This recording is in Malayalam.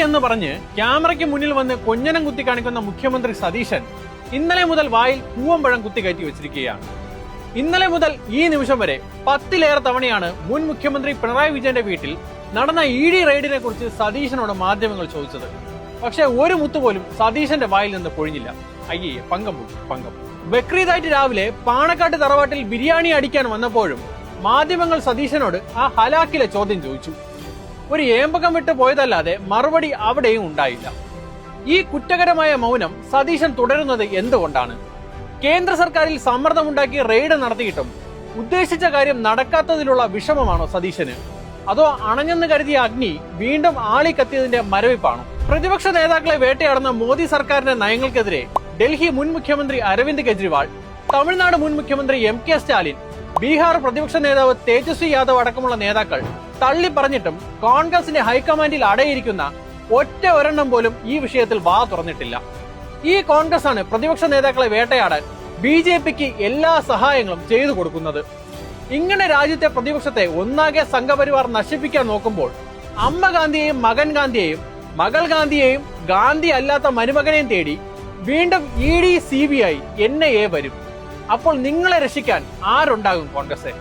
എന്ന് പറഞ്ഞ് ക്യാമറയ്ക്ക് മുന്നിൽ വന്ന് കൊഞ്ഞനം കുത്തി കാണിക്കുന്ന മുഖ്യമന്ത്രി സതീശൻ ഇന്നലെ മുതൽ വായിൽ പൂവമ്പഴം കുത്തിക്കയറ്റി വെച്ചിരിക്കുകയാണ്. ഇന്നലെ മുതൽ ഈ നിമിഷം വരെ 10ലേറെ തവണയാണ് മുൻ മുഖ്യമന്ത്രി പിണറായി വിജയന്റെ വീട്ടിൽ നടന്ന ED റെയ്ഡിനെ കുറിച്ച് സതീശനോട് മാധ്യമങ്ങൾ ചോദിച്ചത്. പക്ഷെ ഒരു മുത്തുപോലും സതീശന്റെ വായിൽ നിന്ന് പൊഴിഞ്ഞില്ല. അയ്യേ, പങ്കം പങ്കം. ബക്രീദായിട്ട് രാവിലെ പാണക്കാട്ട് തറവാട്ടിൽ ബിരിയാണി അടിക്കാൻ വന്നപ്പോഴും മാധ്യമങ്ങൾ സതീശനോട് ആ ഹലാക്കിലെ ചോദ്യം ചോദിച്ചു. ഒരു ഏമ്പകം വിട്ട് പോയതല്ലാതെ മറുപടി അവിടെയും ഉണ്ടായില്ല. ഈ കുറ്റകരമായ മൗനം സതീശൻ തുടരുന്നത് എന്തുകൊണ്ടാണ്? കേന്ദ്ര സർക്കാരിൽ സമ്മർദ്ദമുണ്ടാക്കി റെയ്ഡ് നടത്തിയിട്ടും ഉദ്ദേശിച്ച കാര്യം നടക്കാത്തതിലുള്ള വിഷമമാണോ സതീശന്? അതോ അണഞ്ഞെന്ന് കരുതിയ അഗ്നി വീണ്ടും ആളിക്കത്തിയതിന്റെ മരവിപ്പാണോ? പ്രതിപക്ഷ നേതാക്കളെ വേട്ടയാടുന്ന മോദി സർക്കാരിന്റെ നയങ്ങൾക്കെതിരെ ഡൽഹി മുൻ മുഖ്യമന്ത്രി അരവിന്ദ് കെജ്രിവാൾ, തമിഴ്നാട് മുൻ മുഖ്യമന്ത്രി MK സ്റ്റാലിൻ, ബീഹാർ പ്രതിപക്ഷ നേതാവ് തേജസ്വി യാദവ് അടക്കമുള്ള നേതാക്കൾ തള്ളി പറഞ്ഞിട്ടും കോൺഗ്രസിന്റെ ഹൈക്കമാൻഡിൽ അടയിരിക്കുന്ന ഒറ്റ ഒരെണ്ണം പോലും ഈ വിഷയത്തിൽ വാ തുറന്നിട്ടില്ല. ഈ കോൺഗ്രസ് ആണ് പ്രതിപക്ഷ നേതാക്കളെ വേട്ടയാടാൻ BJPക്ക് എല്ലാ സഹായങ്ങളും ചെയ്തു കൊടുക്കുന്നത്. ഇങ്ങനെ രാജ്യത്തെ പ്രതിപക്ഷത്തെ ഒന്നാകെ സംഘപരിവാർ നശിപ്പിക്കാൻ നോക്കുമ്പോൾ അമ്മ ഗാന്ധിയെയും മകൻ ഗാന്ധിയെയും മകൾ ഗാന്ധിയെയും ഗാന്ധി അല്ലാത്ത മരുമകനെയും തേടി വീണ്ടും ED, CBI, NIA വരും. അപ്പോൾ നിങ്ങളെ രക്ഷിക്കാൻ ആരുണ്ടാകും കോൺഗ്രസ്?